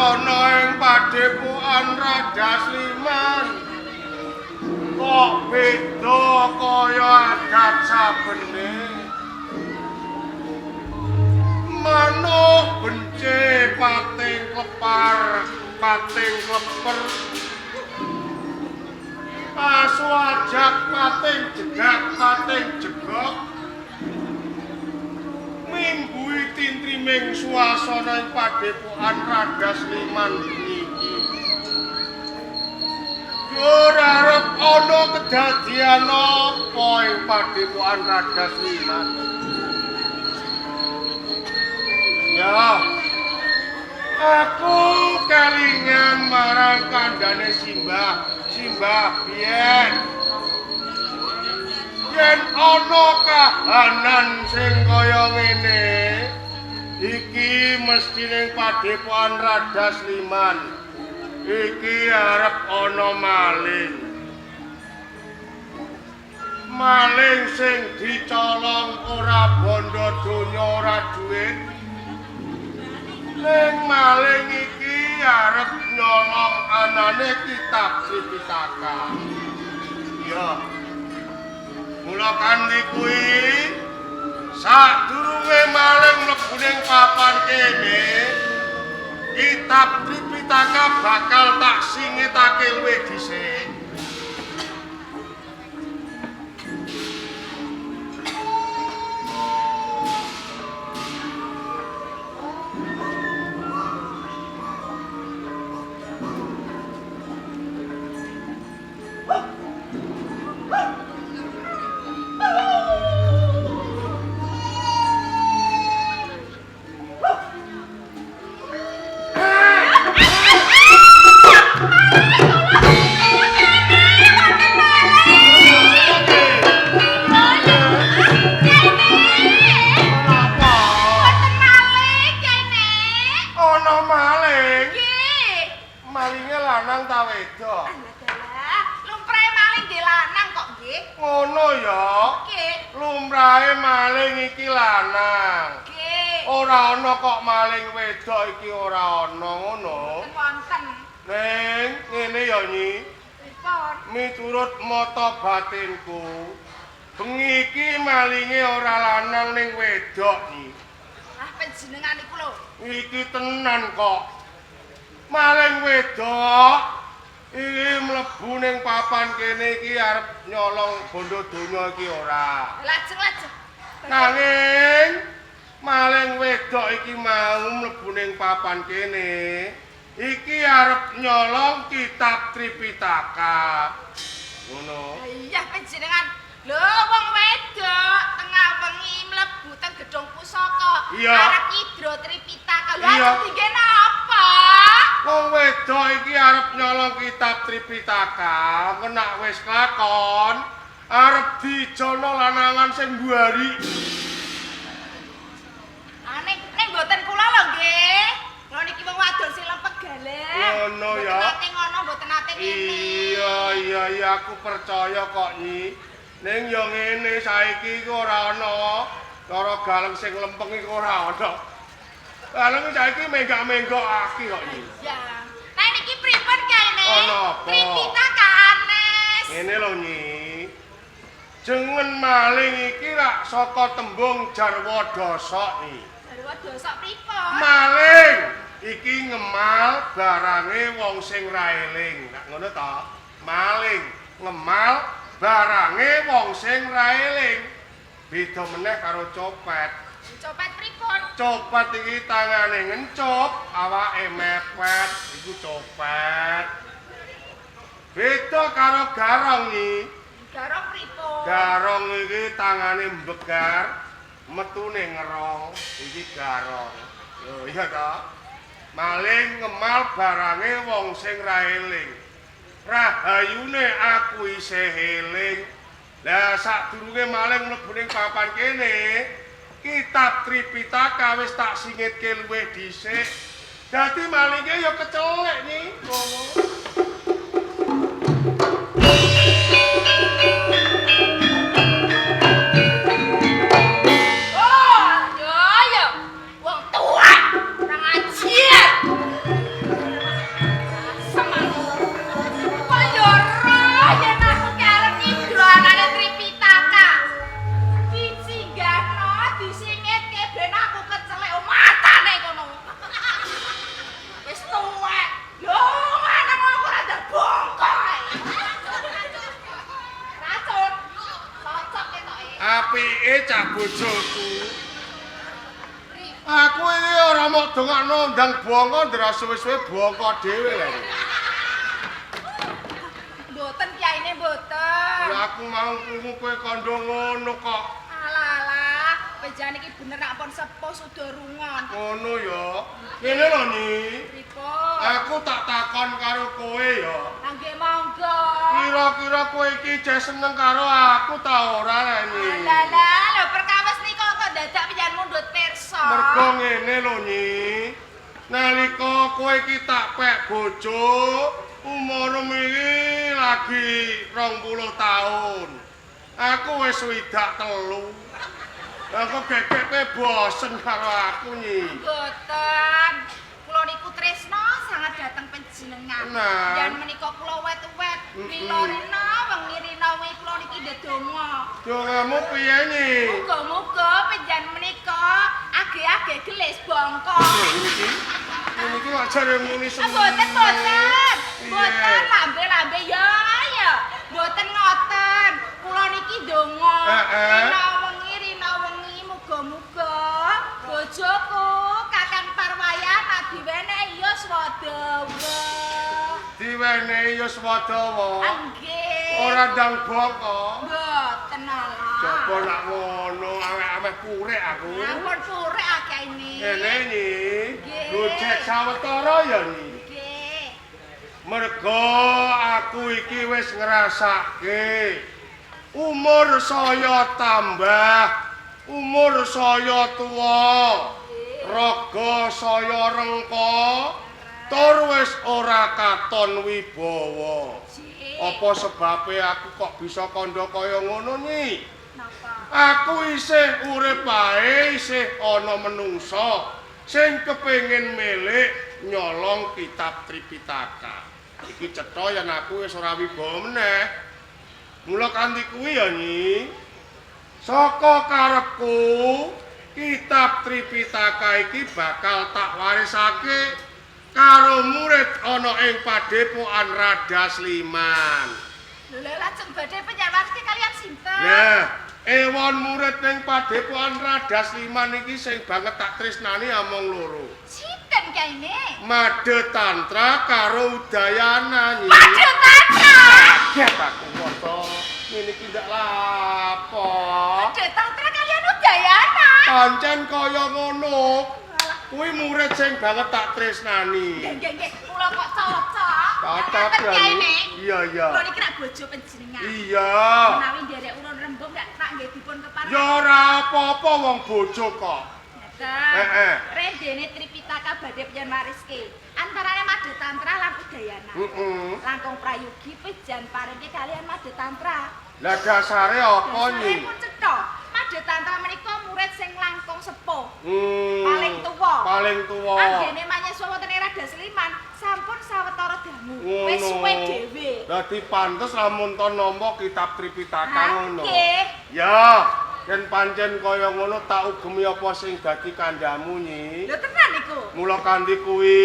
swasana ing padepokan Raja Sliman kok beda kaya adat sabene. Manuk bence pating klepar pating kleper aswajak pating jegat pating jegok mimbui tintriming swasana ing padepokan Raja Sliman iki. Ora arep ana kedadian apa ing padepokan Raja Sliman. Ya, aku kelingan marang kandhane Simbah biyen. Yen ana kahanan sing kaya ngene, iki mesti ning padepokan Raja Sliman. Iki arep ana maling. Maling sing dicolong ora bondo donya ora duit. Ning maling iki arep nyolong anane kitab Tripitaka. Ya. Mula kanthi kuwi sadurunge maling mlebu ning papan kene, kitab Tripitaka bakal tak singitake luwih dhisik. Miturut mata batinku, bengi iki malinge ora lanang ning wedok iki. Ah, panjenengan iku lho. Iki tenan kok. Maling wedok iki mlebu ning papan kene iki arep nyolong bondo donya iki ora. Lajeng. Nanging maling wedok iki mau mlebu ning papan kene. Iki arep nyolong kitab Tripitaka. Ngono. Iya panjenengan. Lho wong wedok tengah wengi mlebu teng gedung pusaka. Arep nyidro Tripitaka. Lho arep dingene apa? Wong wedok iki arep nyolong kitab Tripitaka, kena wis kelakon, arep dijono lanangan sing mbuari. Ning mboten kula lho nggih. Kula niki wong wadon sing lempeg galeh. Ngono ya. Nate ngono mboten nate ngene. Iya aku percaya kok Nyi. Ning yo ngene saiki iku ora ana cara galeng sing lempeng iku ora ana. Galeng saiki menggak-menggok aki kok Nyi. Iya. Nah niki pripun kene? Ana apa? Tripitaka Anes. Ngene lho Nyi. Jengen maling iki rak saka tembung jarwa dosok iki. Jarwa dosok pripun? Maling iki ngemal barange wong sing ra eling. Nek ngono ta? Maling ngemal barange wong sing ra eling. Beda meneh karo copet. Copet pripun? Copet iki tangane ngencup, awake mepet, iku copet. Beda karo garong iki. Garong pripun? Garong iki tangane mbegar, metune ngerong, iki garong. Lho iya ta? Maling ngemal barange wong sing ra eling. Rahayune aku isih eling. Lah sadurunge maling mlebu ning papan kene, kitab Tripitaka wis tak singitke luwih dhisik. Dadi malinge ya kecelek nih. bojoku. Aku iki ora mok dongakno ndang bongko ndra suwe-suwe bongko dhewe lho. Mboten kiyaine mboten. Lah aku mau krungu kowe kandha ngono kok. Alah, pejan iki bener nak pon sepuh sudah rungon. Ngono ya. Kene lho Ni. Pripun? Aku tak takon karo kowe ya. Lah nggih monggo. Kira-kira kowe iki jek seneng karo aku ta ora Ni? Lah lho perkawis nika kok dadak pijan mundhut pirsa. Mergo ngene lho Ni. Nalika kowe iki tak pek bojo, umurmu iki lagi 20 tahun. Aku wis swidak 3. Aku gekek bosen karo aku Nyi. Mboten. Kula niku tresna sangat dateng panjenengan. Nah. Yen menika kula wet-wet, mila rina wengi rina wingi kula niki ndedonga. Dongamu piye Nyi? Muga-muga panjenengan menika age-age gelis bongko. Ini iki ajare muni semua. Mboten. Mboten lambe-lambe ya. Mboten ngoten. Kula niki ndonga. Rina wengi muga-muga bojoku Kakang Parwayana diwenehi Yuswadawa. Diwenehi Yuswadawa. Nggih. Ora ndang bongko. Mboten ala. Coba nak ngono awek-awek purek aku. Ampun purek akeh ini. Ngene Nyi. Nggih. Gojek sawetara ya Nyi. Nggih. Mergo aku iki wis ngrasake umur saya tambah, umur saya tuwa, raga saya rengko, tur wis ora katon wibawa. Apa sebabe aku kok bisa kandha kaya ngono Nyi? Napa? Aku isih urip bae, isih ana menungsa sing kepengin milik nyolong kitab Tripitaka. Iki cetha yen aku wis ora wibawa meneh. Mula kanthi kuwi ya Nyi, saka karepku kitab Tripitaka iki bakal tak warisake karo murid ana ing Padepokan Rada Sliman. Lha lajeng badhe penyawarte kalian sinten? Nah, ewon murid ning Padepokan Rada Sliman iki sing banget tak tresnani among loro. Sinten kaine? Made Tantra karo Udayana Nyi. Made Tantra. Kaget aku foto. Ngene iki ndak lapo. Made Tantra kalian Udayana. Pancen kaya ngono. Kuwi murid sing banget tak tresnani. Nggih, kula kok cocok. Cocok ya Nyi. Iya. Kula niki rak bojo panjenengan. Iya. Menawi nderek urun rembug tak nggih dipun kepareng. Ya ora apa-apa wong bojo kok. Ngeten. Rendene Tripitaka badhe pian mariske. Antarane Made Tantra lan Udayana. Langkung prayogi pijan paringi kalian Made Tantra. Lah dasare apa Dasare Nyi? pun cetha. Made Tantra menika murid sing langkung sepuh. Paling tuwa. Paling tuwa. Anggene manyiswa wonten Rada Sliman sampun sawetara dangu. Wis suwe dhewe. Dadi pantes lamun to nampa kitab Tripitaka ngono. Nggih. Ya, yen pancen kaya ngono tak ugemi apa sing dadi kandhamu Nyi. Lho tenan niku. Mula kanthi kuwi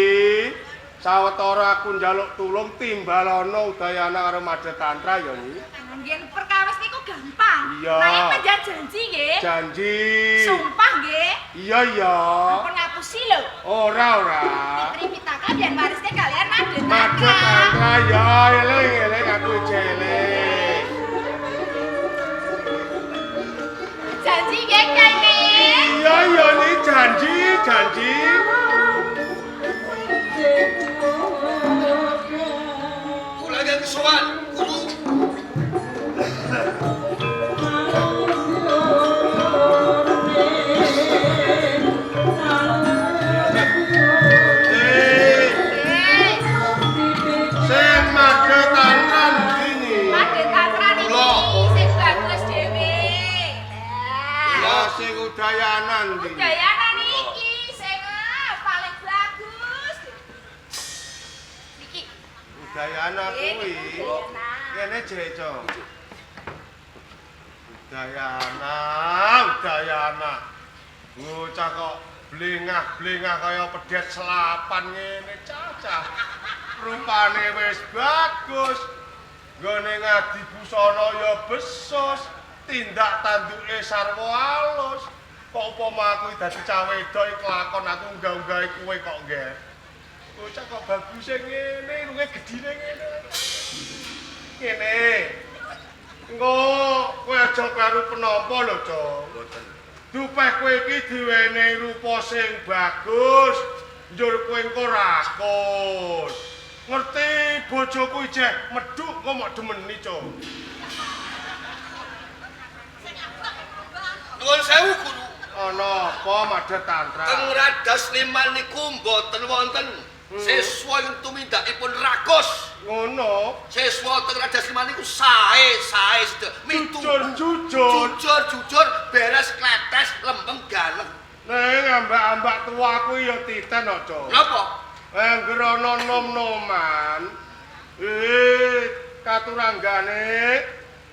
sawetara aku njaluk tulung timbalana Udayana karo Made Tantra ya Nyi. Nggih perkawis niku gampang. Iya. Nanging panjenengan janji nggih. Janji. Sumpah nggih. Iya. Ampun ngapusi lho. Ora. Tripitaka biyen wariske kalian Made Made Tantra. Tantra ya eling aku jelek. Janji nggih kaine. Iya Nyi janji. Kula nggih sowan, Guru. Sing Made Tantra iki. Made Tantra niki sing bagus dhewe. Ya sing Udayana ndi? Udayana niki sing paling bagus. Niki. Udayana kuwi. Udayana. Kene Jeco. Udayana. Bocah kok blengah-blengah kaya pedet selapan ngene cacah. Rupane wis bagus. Nggone ngadi busana ya besus. tindak tanduke sarwa alus. Kok upama aku dadi cah wedok kelakon aku unggah-unggahi kowe kok nggih. Bocah kok baguse ngene, irunge gedine ngene. Ngene. Engko kowe aja karo penapa lho, Cong. Mboten. Dupeh kowe iki diwenehi rupa sing bagus, njur kowe engko rakus. Ngerti bojoku ijeh medhuk kok mok demeni, Cong. Nuwun sewu Guru. Ana apa Madya Tantra? Teng Radas Liman niku mboten wonten siswa yang tumindakipun rakus. Ngono. Siswa teng Radas Liman niku sae sedaya. Jujur beres kletes lempeng galeng. Ning ambak-ambak tuaku ya titen kok, Cong. Napa? Angger ana nom-noman. Katuranggane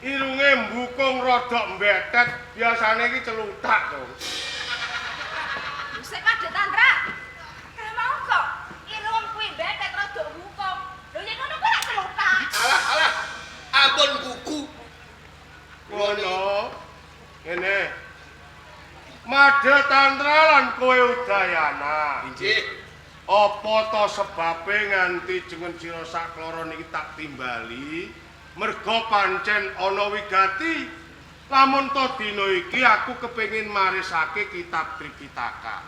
irunge mbukung rodok mbetet, biasane iki celutak, Cong. Sik Madya Tantra. Kae mau kok irung kuwi mbetet rodok mbukung. Lho yen ngono kuwi lak celutak. Alah, ampun buku. Ngono. Ngene. Madya Tantra lan kowe Udayana. Inggih. Apa to sebabe nganti jengen sira sakloro niki tak timbali? Merga pancen ana wigati. Lamun to dina iki aku kepengin marisake kitab Tripitaka.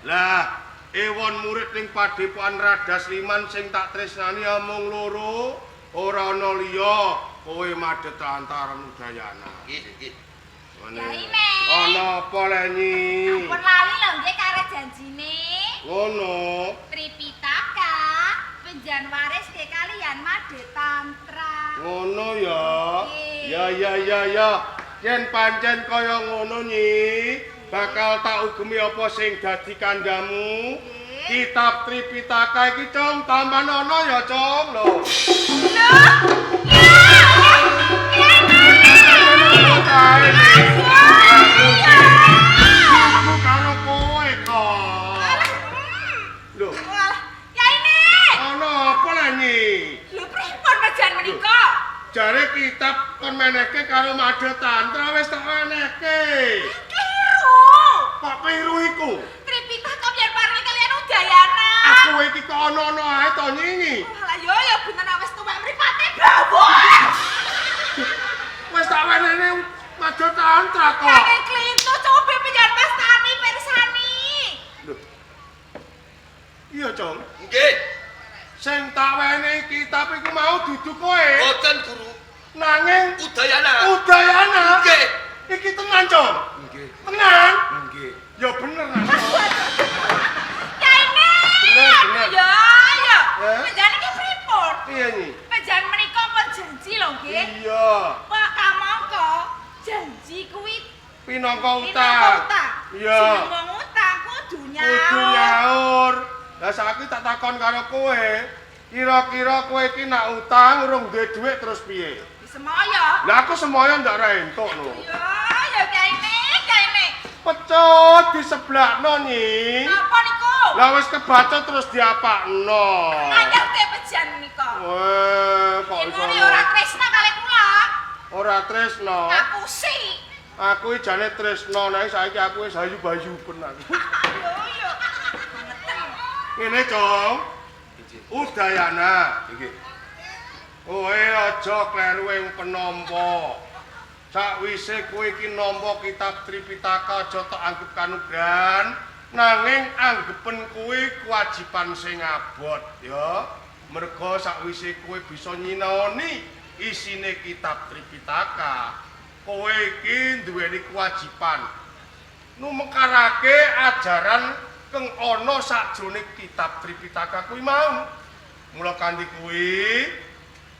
Lah, ewon murid ning Padepokan Radas Liman sing tak tresnani amung loro, ora ana liya kowe Madya Tantra Udayana. Nggih. Yai Me. Ana apa Lenyi? Ampun lali lho nggih karo janjine. Ngono. Tripitaka penjan waris ke kalian Madya Tantra. Ngono ya. Nggih. Ya. Yen pancen kaya ngono Nyi, bakal tak ugemi apa sing dadi kandhamu. Kitab Tripitaka iki Cong tambahan ana ya Cong lho. Aku karo kowe kok. Lho, Yai Me. ana apa lah Nyi? Lho pripun pejan menika? Jare kitab kon menehke karo Madya Tantra wis tak menehke. Kliru. Kok kliru iku? Tripitaka biyen paring kalian Udayana. Aku iki kok ana-ana ae to Nyingi. Lah yo ya bener wis tuwek mripate bawa. Wis tak wenehne Madya Tantra kok. Kakek Klintu coba penjan pestani persani. Lho. Iya, Cong. Nggih. Sing tak wenehi kitab iku mau dudu kowe. Mboten Guru. Nanging Udayana. Udayana. Nggih. Iki tenan, Cong. Nggih. Tenan. Nggih. Ya bener nah. Yai Me. Bener. Ya. Eh? Penjan iki pripun? Iya, Nyi. Penjan menika pun janji lho nggih. Iya. Pak kamangka janji kuwi Pinangka utang. utang. Iya. Sing wong utang kudu Kudu nyaur. nyaur. Lah saiki tak takon karo kowe. Kira-kira kowe iki nak utang urung duwe dhuwit terus piye? Semaya. Lah aku semoyo ndak ra entuk lho. Ya Yai Me. Pecut di sebelahno Nyi. Napa niku? Lah wis kebacut terus diapakno. Anyar te pejan menika. Weh, kok iso. Iku ora tresna kali kula. Ora tresno. Aku sih. Aku iki jane tresno, nek saiki aku wis hayu-bayuben aku. Yo. Ngeten. Ngene, Cong. Udayana. Nggih. Kowe aja kleru ing penampa. Sakwise kowe iki nampa kitab Tripitaka aja tok anggap kanugrahan, nanging anggepen kuwi kewajiban sing abot ya. Merga sakwise kowe bisa nyinaoni isine kitab Tripitaka, kowe iki duweni kewajiban numekarake ajaran kang ana sajroning kitab Tripitaka kuwi mau. Mula kanthi kuwi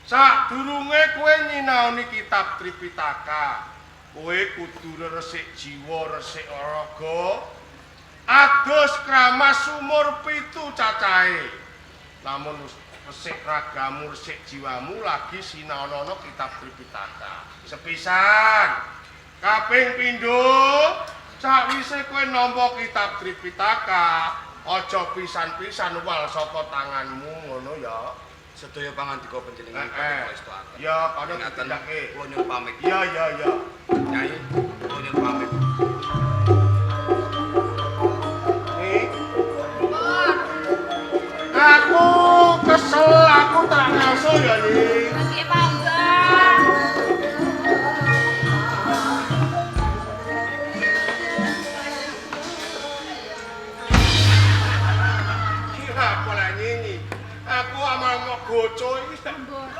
sadurunge kowe nyinaoni kitab Tripitaka, kowe kudu resik jiwa, resik raga, adus kramas umur 7 cacahe. Namun resik ragamu, resik jiwamu lagi sinaono kitab Tripitaka. Sepisan kaping pindho, sakwise kowe nampa kitab Tripitaka, aja pisan-pisan wal saka tanganmu ngono ya. Sedaya pangandika panjenengan Pastu Agung. Ya, padha Ngaten ditindakake. kula nyuwun pamit. Ya. Nyai, kula nyuwun pamit. Nih, Pun. aku kesel, aku tak ngaso ya, Ning. Nggih, Panggah. Kira apa lah nyanyi? Aku amal mau goco iki. Mboten.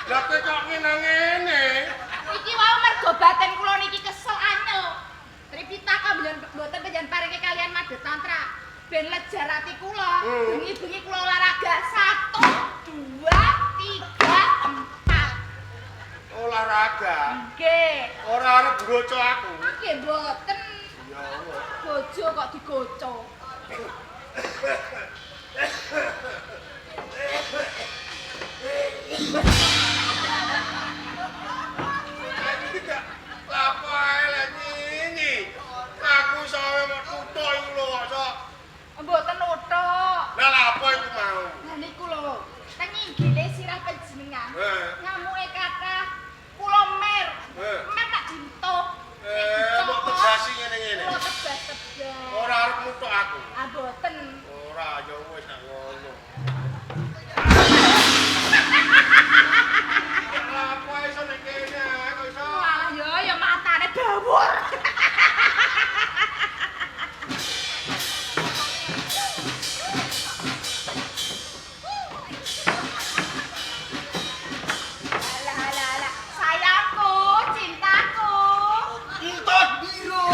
Lah kowe kok ngene-ngene? Iki wau mergo baten kula niki kesel anyel. Tripitaka mboten panjenengan paringi kalian Madhe Tantra. Ben lejar ati kula. Bengi-bengi kula olahraga 1 2 3 4. Olahraga. Nggih. Ora arep goco aku. Nggih mboten. Ya Allah. Bojo kok digoco. Lapo ae lah nyanyi? Aku sampe mau tutuk iku lho kok. Mboten utuk. Lah lapo iku mau? Lah niku lho, teng inggile sirah panjenengan. Ngamuke kathah kula mer. Mer tak dintup. Mbok tegasi ngene-ngene. Kula tebas-tebas. Ora arep nutuk aku. Ah mboten. Ora ya wis nek ngono. Lapo iso nek kene kok iso? Wah, ya matane bawur. Alah, sayangku, cintaku. Entut biru.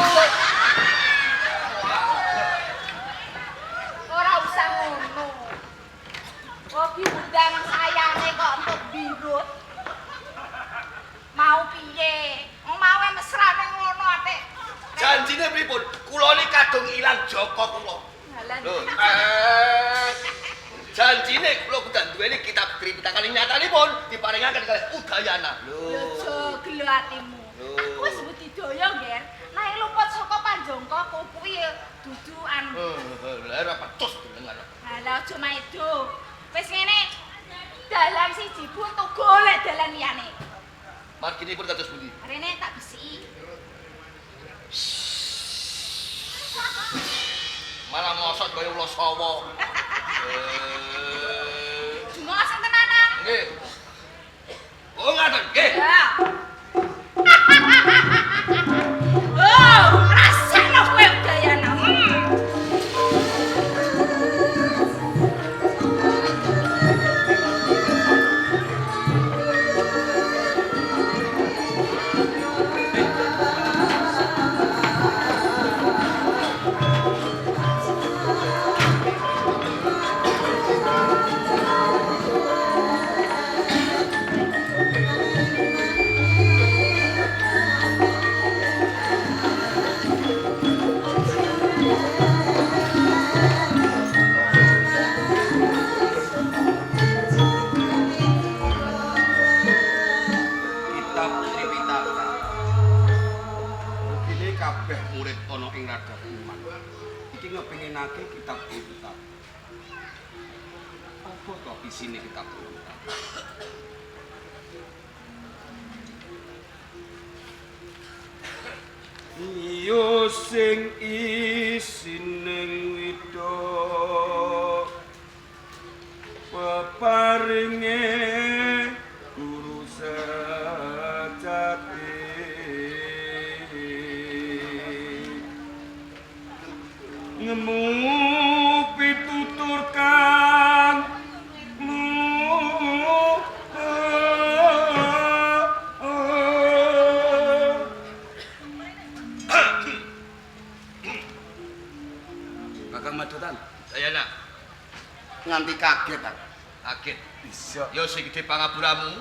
Ora usah ngono. Kok diundang sayange kok entut birut. Mau piye? Wong mawe mesrane ngono atik. Janjine pripun? Kula ni kadung ilang Joko kula. Dalan. Lho, janjine kula kudu duweni kitab Tripitaka nyatanipun diparingaken kalih Udayana. Yo joglo atimu. Aku wis budidaya, Nger. Nek luput saka panjangkaku kuwi dudu anu. Lah ora pecus dengan. Lah aja maido. Wis ngene. Dalan siji buntu golek dalan liyane. Marginipun kados pundi? Rene tak bisiki. Malah mosok kaya ula sawa. Dungo asem tenanan. Nggih. Oh ngaten, nggih. Ya. Oh, rasane kowe Udayana. Kitab Tripitaka. Begini kabeh murid ana ing radar iman. Iki ngepinginake kitab Tripitaka. Apa to isine kitab Tripitaka? Iyo sing isining wida peparinge guru sejati ngemu pitutur kang Kakang Madotan, Dayana nganti kaget aku. Kaget. Bisa. Ya sing gedhe pangapuramu.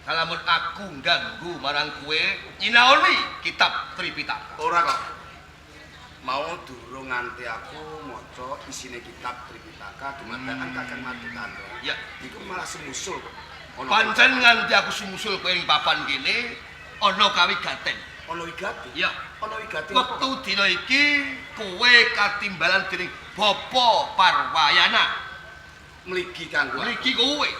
Kalamun aku ganggu marang kowe nyinaoni kitab Tripitaka. Ora kok. Mau durung nganti aku maca isine kitab Tripitaka dumadakan Kakang Madotan. Ya, Iku malah semusul. pancen nganti aku sumusul kowe ing papan kene ana kawigaten. Ana wigati. Ya, Ana wigati. wektu dina iki kowe katimbalan dening Bapa Parwayana. mligi kanggo Mligi kowe.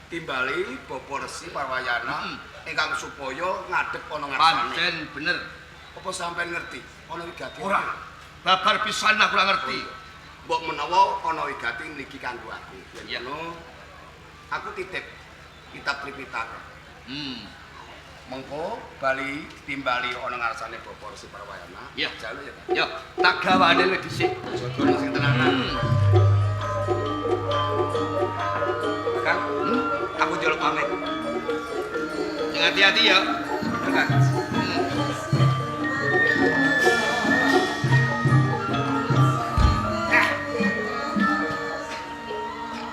timbali Bapak Resi Parwayana ingkang supaya ngadeg ana ngarsane. Pancen bener. Apa sampean ngerti ana wigati? Ora. Babar pisan aku ora ngerti. Mbok menawa ana wigati mligi kanggo aku. Ya. Yen ngono aku titip kitab Tripitaka. Mengko bali timbali ana ngarsane Bapak Resi Parwayana. Ya. Jaluk ya. Ya, tak gawane wis dhisik. Jodoh sing tenanan. Kang, aku njaluk pamit. Sing hati-hati ya. Kang.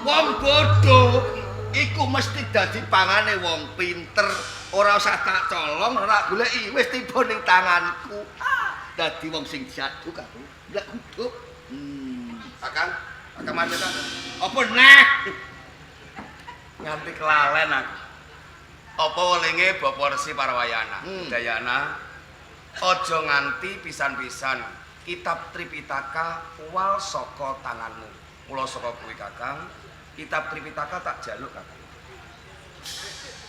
Wong bodoh iku mesti dadi pangane wong pinter. Ora usah tak colong, ora goleki, wis tiba ning tanganku. Dadi wong sing jaduk aku. Ndak kudu. Akang mati ta? Apa neh? Nganti kelalen aku. Apa welinge Bapak Resi Parwayana? Dayana aja nganti pisan-pisan kitab Tripitaka uwal saka tanganmu. Mula saka kuwi Kakang, kitab Tripitaka tak jaluk Kakang.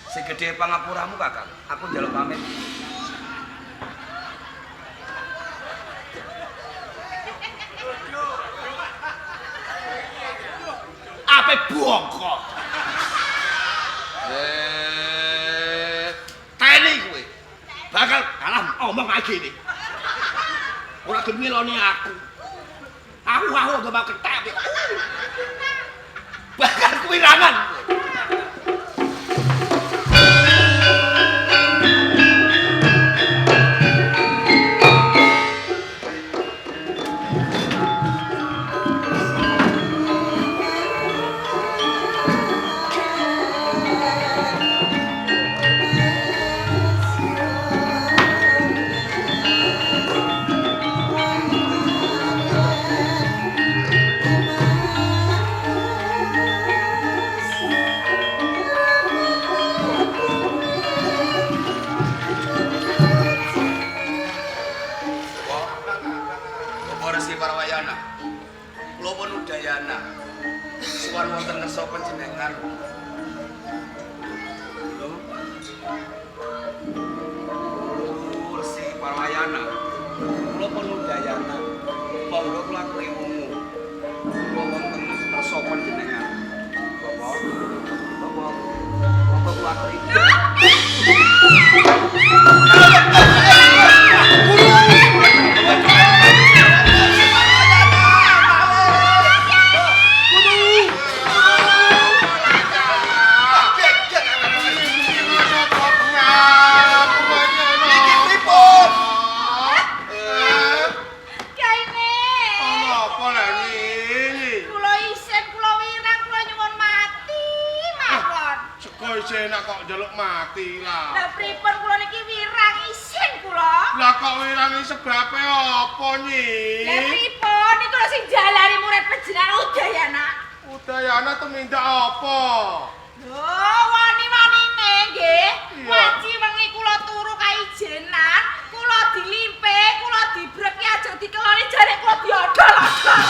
Sing gedhe pangapuramu Kakang, aku njaluk pamit. Ape bongkok. Teni kowe. Bakal kalah omong aja iki. Ora gelem ngeloni aku. Aku udah mau ketek. Bakal kuwirangan. Suwan wonten ngersa panjenengan. Lho. Resi Parwayana. Kula panundayana. Monggo kula kriwungu. Kula wonten ngersa panjenengan. Bapak. Monggo kula kriwungu. Enak kok njaluk mati lah. Lah pripun kula niki wirang isin kula. Lah kok wirangi sebabe apa nyi? Lah pripun niku lho sing jalani murid panjenengan Udayana. Udayana tumindak apa? Lho wani-wanine nggih. Iya. Wanci wengi kula turu kaijenan, kula dilimpe, kula dibreki aja dikeloni jare kula diodol-odol.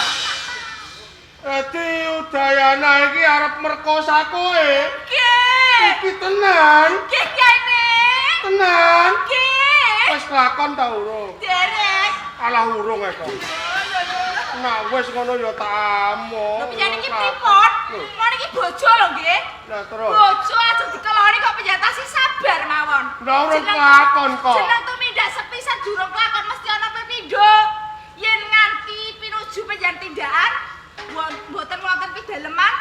Dadi Udayana iki arep merkosa kowe. Nggih. Iki tenan. Nggih Kyai. Tenan. Nggih. Wis lakon ta urung? Derek. Alah urung e kok. Nah wis ngono ya tak amuk. Lho piye niki pripun? Kula niki bojo lho nggih. Lah terus. Bojo aja dikeloni kok penjatasi sabar mawon. Lah urung lakon kok. Jeneng tumindak sepisan durung lakon mesti ana pepindho. Yen nganti pinuju penjan tindakan mboten wonten pidaleman,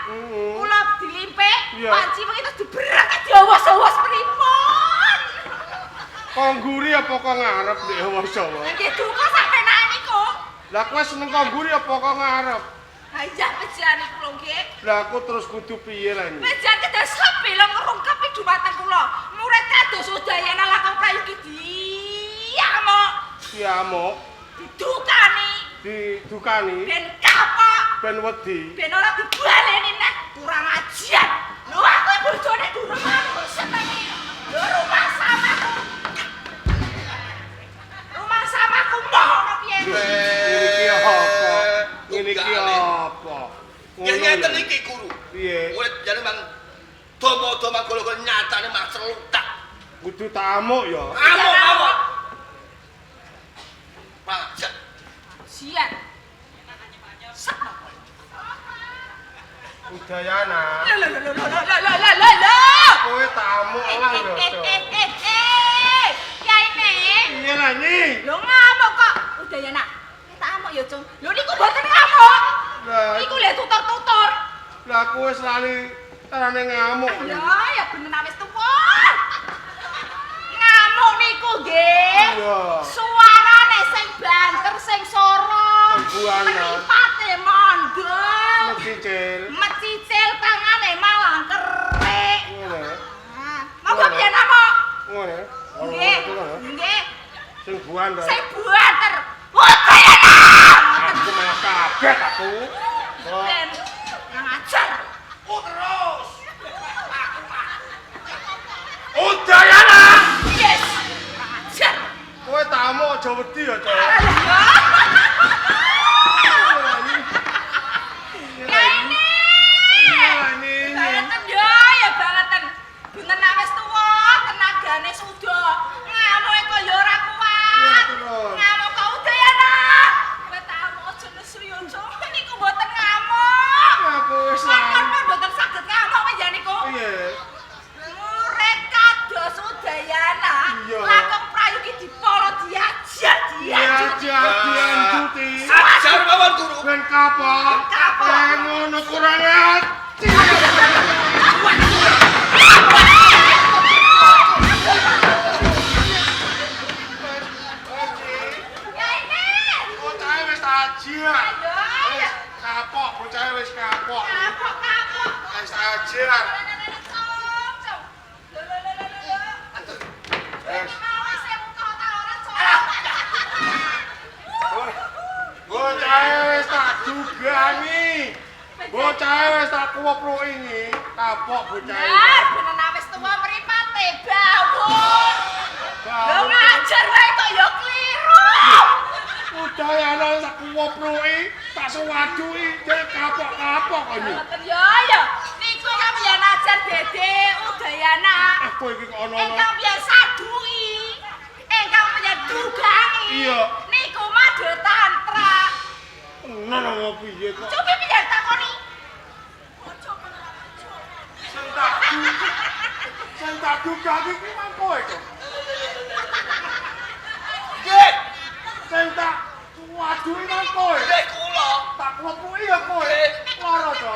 kula dilimpe, panci wengi terus diberak diawas-awas pripun. Kok ngguri apa kok ngarep ndek wasawa? Nggih duka sampeyan niku. Lah kowe seneng kok ngguri apa kok ngarep? Ha iya pejan kula nggih. Lah aku terus kudu piye lah ini? Pejan kedah sepi lho ngrungkepi dumateng kula. Murid kados Udayana lakon prayugi diamuk. Diamuk, Didukani. didukani, Ben kapok. ben wedi. Ben ora dibaleni nek kurang ajian. Lho aku bojone durung senengi. Lho rumah samaku. Rumah samaku mono piye? Ngene iki apa? Ngene iki apa? Ya ngeten iki jane mang domo-domo golo-golo nyatane mah celutak. Kudu tamuk ya. Amuk mawon. Pajak. Sian. Sak napa? Udayana. Lah. Kowe tamuk lah ya. Kyai Ning. Iya lah Nyi. Lho ngamuk kok. Udayana. Tamuk ya, Cung. Lho niku mboten ngamuk. Lah, Iku lek tutur-tutur. lah kowe selali carane ngamuk. Ya bener wis tuwa. Ngamuk niku nggih. Iya. Suarane sing banter sing soro. Buana. Mripate mondol. Mecicil. Mecicil tangane malah kerik. Ngene. Monggo piye namo? Ngene. Nggih. Nggih. Sing buan to. Sing banter. Udayana. Aku malah kaget aku. Ben ngajar. Terus. Udayana. Yes. Ngajar. Kowe tamuk aja wedi ya, Cok. Bangetan ya bangetan. Bener nek wis tuwa, tenagane sudah. Ngamuke kok ya ora kuat. Ngamuk kok Udayana. Kowe tamu aja nesu yo, Cuk. Niku mboten ngamuk. Aku wis Sakon mboten saged ngamuk panjenengan niku. Iya. Murid kados Udayana. Iya. Lakon prayogi dipolo diajar. Dianjuti. Ajar mawon guru. Ben kapok. Kapok. Ngono kurang ati. Ya ini. Bocahe wis ajar. Ayo. Kapok, bocahe wis kapok. Kapok. Wis ajar. Bocahe wis tak dugani. Bocahe wis tak kuwepruki iki. Kapok bocahe. Bener wis tuwa mripate bawur. Lho ngajar wae kok ya kliru. Udayana tak kuwepruki, tak sewaduki, dek kapok-kapok kok iki. Ngoten ya. Niku sampeyan ajar Dede Udayana. Aku iki kok ono. Engkang piye saduki. Engkang piye dugangi. Iya. Niku made tantra. Ngono ngopi piye kok. Coba piye takoni? Sing tak dugani ki mang kowe kok. Nggih. Sing tak waduhi mang kowe. Nggih kula. Tak kuwepruki ya kowe. Lara to.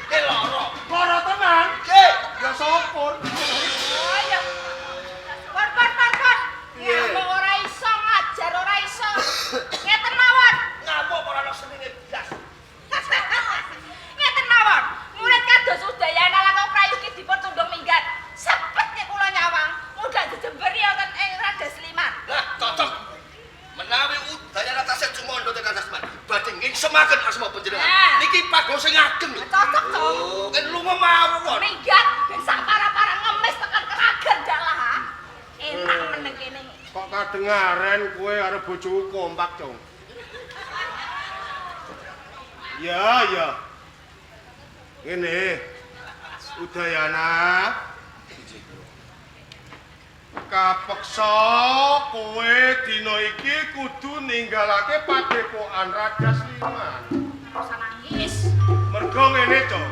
Nggih lara. Lara tenan. Nggih. Ya sopor. Oh ya. Pon. Iya. Ya ora iso ngajar ora iso. Ngeten mawon. Ngamuk ora ana senenge blas. Ngeten mawon. Murid kados Udayana lakon prayogi dipun tundung minggat. Sepet nek kula nyawang, mudah dijemberi wonten ing Radas Liman. Lah cocok. Menawi Udayana tasih cumondo tekan asman. Badhe ngingsemaken asma panjenengan. Nah. Niki pagong sing ageng lho. Cocok, Cok. Oh, kan lunga mawon. Minggat ben sak para-para ngemis tekan Keragan dalah. Enak meneng kene. Kok kadengaren kowe karo bojoku kompak, Cung. Ya. Ngene. Udayana. Kapeksa kowe dina iki kudu ninggalake padepokan Radas Liman. Ora nangis. Mergo ngene, Cung.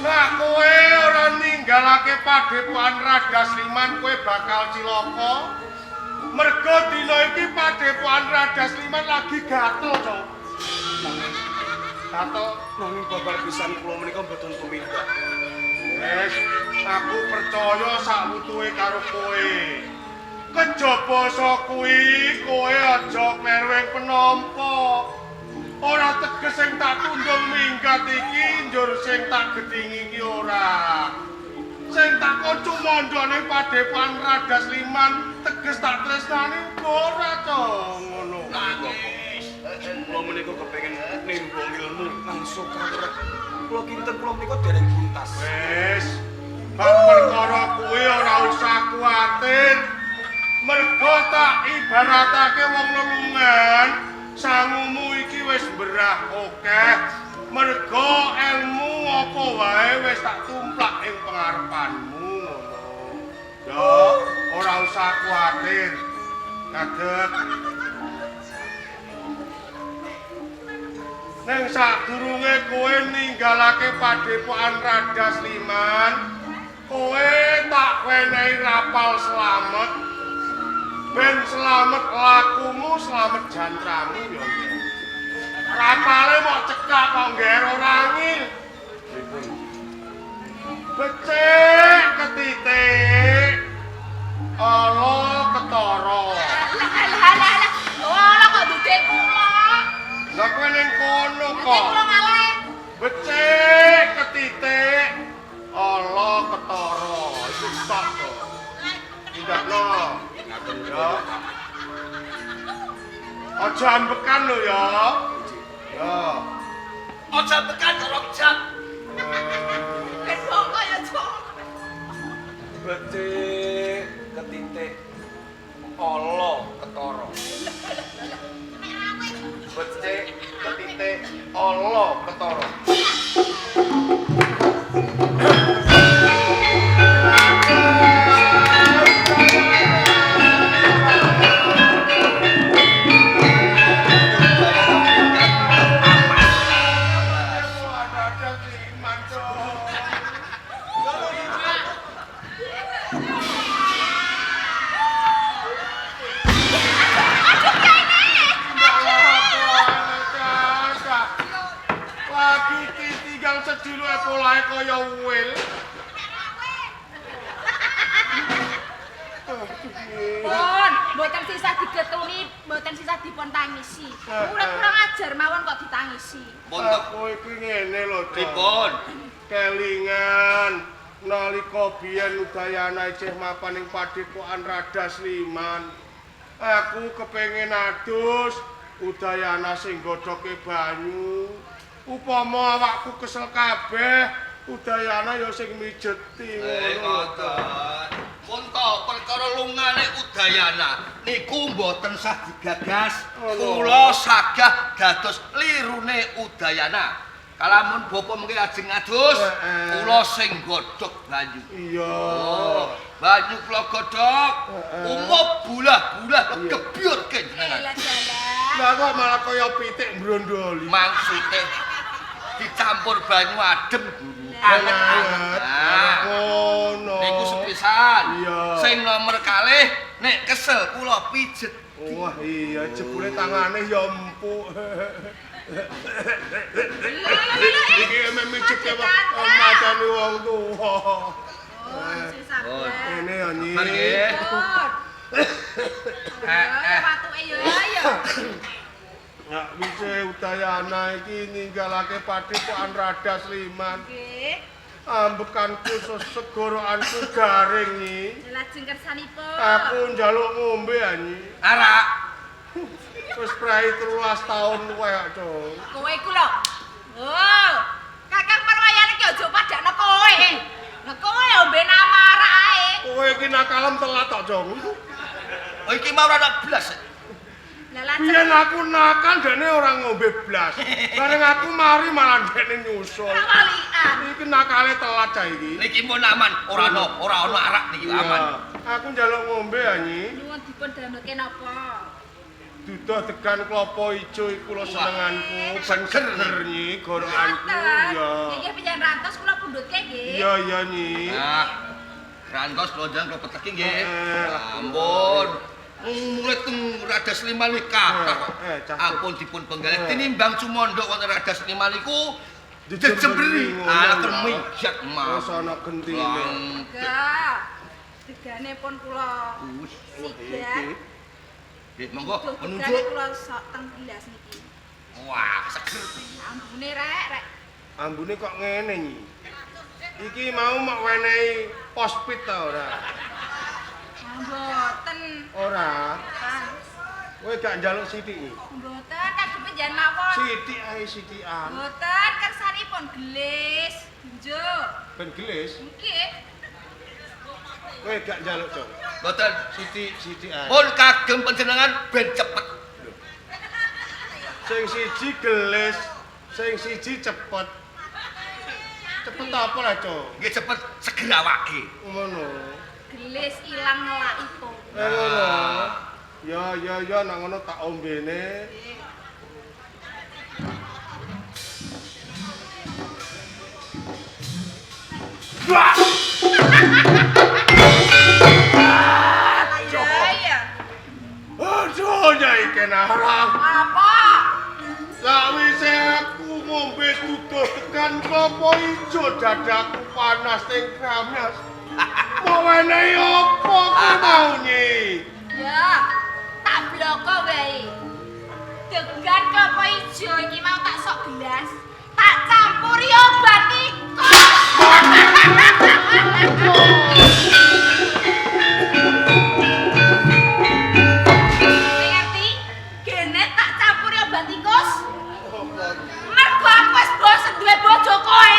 Nah, kowe ora ninggalake padepokan Radas Liman, kowe bakal cilaka. Mergo dina iki padepokan Radas Liman lagi gatel, Cung. Gatel Nanging babar pisan kula menika mboten tumindak. wis aku percaya sak wutuhe karo kowe. Kejaba saka kuwi kowe aja klerweng penampa. Ora teges sing tak tundung minggat iki njur sing tak gedhingi iki ora. Sing tak koncu mondho ning padepokan Radas Liman teges tak tresnani ora to ngono. Nangis. Kula menika kepengin nimbang ilmu langsung kawrat. Kula kinten kula menika dereng buntas. Wis, bab perkara kuwi ora usah kuwatir. Mergo tak ibaratake wong lelungan, sangumu iki wis berah akeh. Mergo apa wae wis tak tumplak ing pengarepanmu ngono. Ya, ora usah kuwatir. Kadek. Neng sadurunge kowe ninggalake Padepokan Rada Sliman, kowe tak wenehi rapal slamet. Ben slamet lakumu, slamet jantramu ya. Rapale mok cekak kok ngger ora ngil. Pripun? Becik ketitik. Ala ketara. Alah. Ora kok dude kula. Lah kowe ning kono Nek kok. kula ngalah. Becik ketitik. Ala ketara. Iku tok kok. Tindakno. Ya. Aja ambekan lho ya. Ya. Aja tekan rong jam. Ben boko ya, Cuk. Becik ketitik ala ketara. Becik ketitik ala ketara. Lagi tinggal sedulu polahe kaya wil. Pun, mboten sisa digetuni, mboten sisa dipun tangisi. Urip kurang ajar mawon kok ditangisi. Aku iki ngene lho, Cok. Pripun? Kelingan nalika biyen Udayana isih mapan ing Padepokan Rada Sliman. Aku kepengin adus Udayana sing godhoke banyu. Upama awakku kesel kabeh, Udayana ya sing mijeti ngono. Ngoten. Pun to perkara lungane Udayana niku mboten sah digagas. Kula sagah dados lirune Udayana. Kalamun bapa mengki ajeng adus, kula sing godhog banyu. Iya. Oh, banyu kula godhog, umup bulah-bulah kebyur jenengan. Lah dalah. Lah kok malah kaya pitik brondoli. Maksude dicampur banyu adem. Anget. Nah, Ngono. niku sepisan. Iya. Sing nomor kalih nek kesel kula pijet. Wah iya jebule tangane ya empuk. Iki emek mijet ya macane wong tuwa. Oh, sing sabar. Ini ya Nyi. Nggih. Patuke yo ayo. Ya wise Udayana iki ninggalake Padepokan Rada Sliman. Nggih. Ambekanku segoroanku garing Nyi. Lajeng kersanipun. Aku njaluk ngombe ya Nyi. Arak. Wis prai 13 taun luwih kok, Cung. Kowe iku lho. Oh, Kakang Parwayana ki aja padakno kowe. Lah kowe ombe namarak ae. Kowe iki nakalem telat tok, Cung. Oh iki mau ora blas. Lah lajeng Biyen aku nakal dene ora ngombe blas. Bareng aku mari malah dene nyusul. kawalian. Iki nakale telat cah iki. Niki mun aman, ora ono arak niki aman. Aku njaluk ngombe ya, Nyi. Nyuwun dipun damelke napa? Duduh degan klapa ijo iku lho senenganku. Ben Seger, seger Nyi, gorokanku. Ya. Nggih pijen rantos kula pundhutke nggih. Iya, iya Nyi. Nah, rantos lonjang kula peteki nggih. Eh. Ampun. Mulai teng Rada Sliman iki kathah kok. Cah. Ampun dipun penggalih tinimbang sumondhok wonten Rada Sliman niku Dijemberi dijemberi. ngono, Ah ya. kermijat mah. Wis ana gentine. Enggak. Degane pun kula Wis, sigar. nggih monggo Degane menunjuk. kula sok teng gelas niki. Wah, seger. Ambune rek. Ambune kok ngene Nyi. Iki mau mak wenehi pospit ta ora? Mboten. Ora. Kan. Kowe gak njaluk sithik Nyi. Mboten kadepe jan mawon. Sithik ae sithikan. Mboten kersanipun gelis. Njuk. Ben gelis. Nggih. Kowe gak njaluk, Cok. Mboten. Sithik ae. Pun kagem panjenengan ben cepet. Sing siji gelis, sing siji cepet. Cepet apa lah, Cuk? Nggih cepet segera awake. Ngono. Gelis ilang ngelakipun. Ngono. Ya, nek ngono tak ombene. Wah! Iya. Aduh, nyai kenarang. Apa? Sawise aku ngombe duduh tekan klopo ijo dadaku panas ning kramas. Mau enehi apa kuwi mau Nyi? Ya, tak bloko wae. Degan kelapa ijo iki mau tak sok gelas, tak campuri obat tikus. Ngerti? Gene tak campuri obat tikus. Mergo aku wis bosen duwe bojo kowe.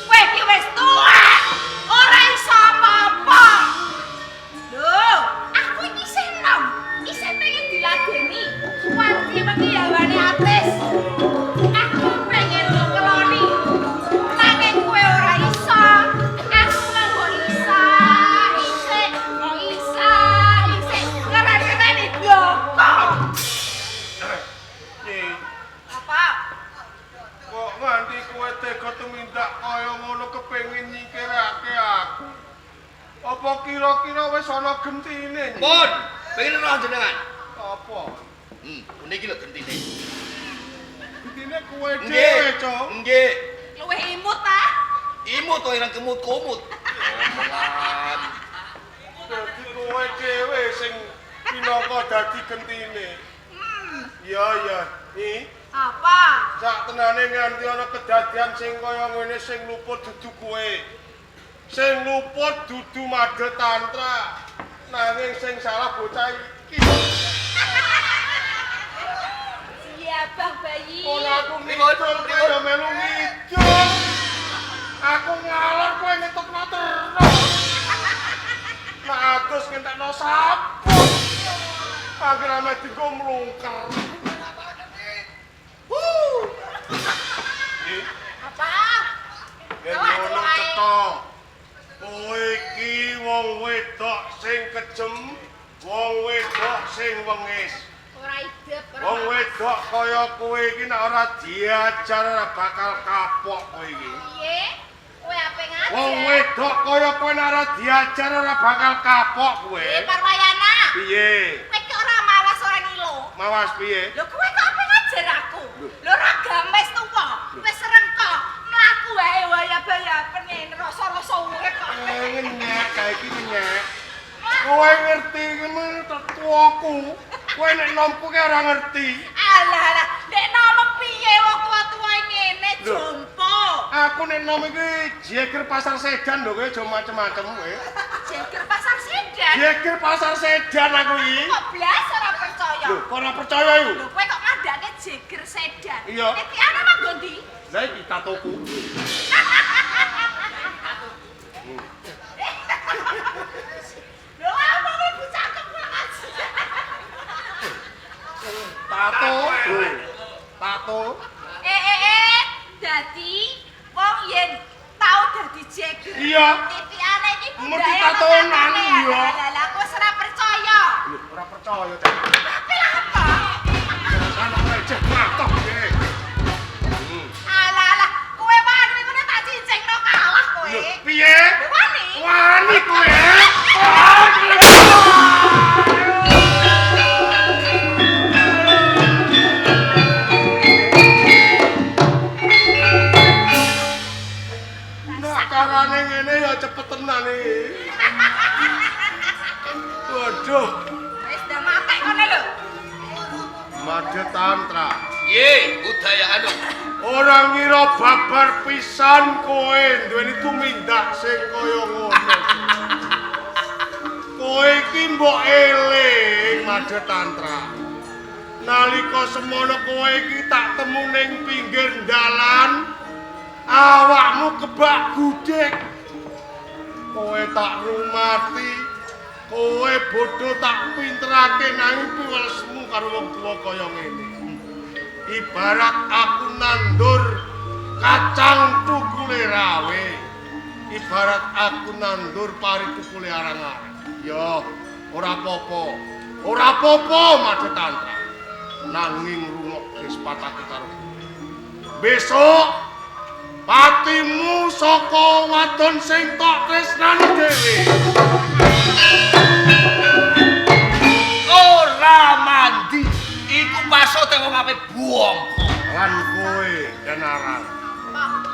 Kowe iki wis tuwek, ora iso apa-apa. Lho, aku iki isih nom iki diladeni. Wanci wengi yawane atis. Aku pengen go keloni. Nanging kowe ora iso. Aku nganggo isik. Ngeren-ngereni bloko. Nyi, Apa? kok nganti kowe tega tumindak kaya ngono kepengin nyingkirake aku? Apa kira-kira wis ana gentine? Nyi? Pun, pengen roh jenengan. Apa? Niki lho gentine. Gentine kowe Nggih, dhewe, Cuk. nggih. Luwih imut ta? Imut to ireng kemut-kumut. Omongan. Dadi kowe dhewe sing pinaka dadi gentine. Iya, Nyi. Apa? Sak tenane nganti ana kedadian sing kaya ngene sing luput dudu kowe. Sing luput dudu Madhe Tantra. Nanging sing salah bocah iki. Iya, Bang Bayi. Ora aku ngidul kowe ya melu ngidul. Aku ngalor kowe ngetokno terus. Nek atus ngentekno sabun. Akhirnya dienggo mlungker. Apa? Yen ngono cetha. Kowe iki wong wedok sing kejem, wong wedok sing wengis. Ora idep, Wong wedok kaya kowe iki nek ora diajar ora bakal kapok kowe iki. Piye? Kowe ape ngajar? Wong wedok kaya kowe nek ora diajar ora bakal kapok kowe. Parwayana. Piye? Kowe iki ora mawas ora ngilo. Mawas piye? Lho kowe kok ape ngajar aku? Lho ragam wis tuwa, wis rengkok. Mlaku wae waya-waya pengen rasa-rasa urip kok. Ngenyek saiki ngenyek. Kowe ngerti ngene tuaku. Kowe nek nomku ki ora ngerti. Alah, nek nama piye wong tua-tua ngene Lho. jompo. Aku nek nom iki jeger pasar sedan lho kowe aja macem-macem kowe. Jeger pasar sedan. Jeger pasar sedan aku iki. Kok blas ora percaya? Lho, kok ora percaya iku? Lho kowe kok ngandake jeger sedan. Iya. Iki ana manggo ndi? Lah iki tatoku. Lho apa kowe bocah kelas? Tato. Tato. Dadi wong yen tau dadi jeger. Iya. Titiane iki Mesti budaya tatonan, tetangane ya. iya. Lah aku wis ora percaya. Lho, ora percaya ta. Tapi lah apa? Anak receh matok iki. Alah, kowe wani ngono tak cincingno kalah kowe. Lho, piye? Wani? Wani kowe. Nah, carane ngene ya cepet tenan iki. Waduh, Wis dah matek kono lho. Madhe Tantra. Ye, budaya anu. Ora ngira babar pisan kowe duweni tumindak sing kaya ngono. Kowe iki mbok eling Madhe Tantra. Nalika semono kowe iki tak temu ning pinggir dalan, awakmu kebak gudeg. Kowe tak rumati, kowe bodho tak pinterake nanging piwelesmu karo wong tuwa kaya ngene. Ibarat aku nandur kacang tukule ibarat aku nandur pari tukule arang-arang. Ya, ora apa-apa. Ora apa-apa Madhe Tantra. Nanging rungok sepataku karo kowe. Besok patimu saka wadon sing kok tresnani dhewe. Ora mandi. Iku maksud wong ape buang. Lan kowe Denarang.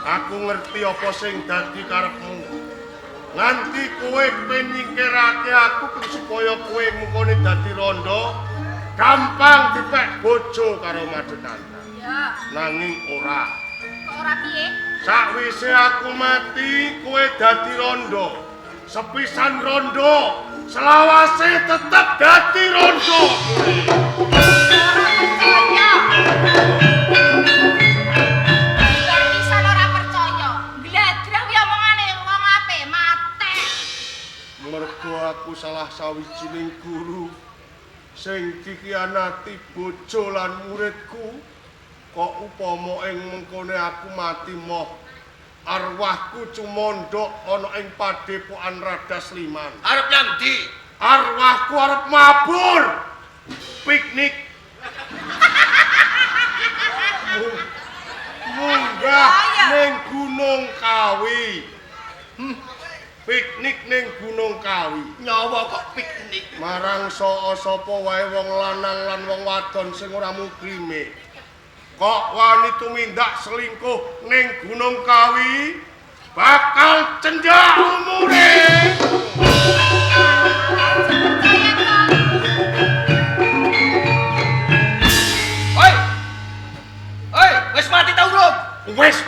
Aku ngerti apa sing dadi karepmu. Nganti kowe penyingkirake aku supaya kowe mengkone dadi rondo, gampang dipek bojo karo Madhe Tantra. Ya. Nanging ora. Kok ora piye? Sakwise aku mati, kowe dadi rondo. Sepisan rondo, selawase tetep dadi rondo. Ora percaya. Bar pisan ora percaya. Gladreng ya omongane wong ape mate. Mergo aku salah sawijining guru sing dikhianati bojo lan muridku. Kok upama ing mengkone aku mati moh arwahku cumondhok ana ing padepokan Rada Sliman. Arep nyang ndi? Arwahku arep mabur. Piknik. Munggah ning Gunung Kawi. Piknik ning Gunung Kawi. Nyawa kok piknik. Marang sapa wae wong lanang lan wong wadon sing ora mukrime. Kok wani tumindak selingkuh ning Gunung Kawi bakal cendak umure. Percaya kok. Oi, wis mati ta urung? Wis.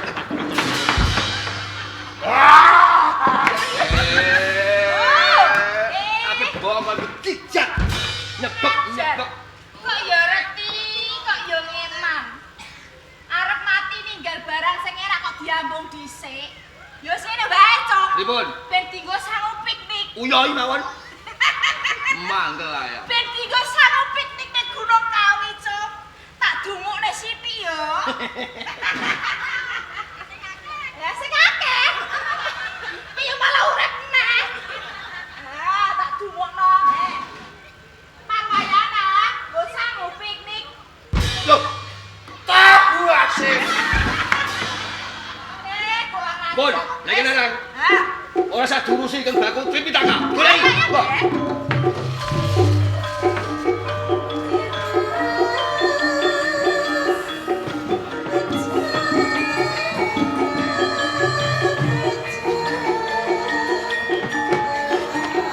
Ape bohong aku dijak. Nyebek. Kok ya reti, kok ya ngeman. Arep mati ninggal barang sing enak kok diambung dhisik. Ya wis ngene wae, Cok. Pripun? Ben dienggo sangu piknik. Uyoi mawon. Mangkel ae. Ben dienggo sangu piknik ning Gunung Kawi, Cok. Tak dungukne sithik ya. Ya sing akeh. Piye malah urip neh. Ah, tak dungukno. Parwayana, nggo sangu piknik. Loh. Tahu asik. Kurang ajar. Pun, lagi narang. Hah? Ora sak durusi kang baku Tripitaka.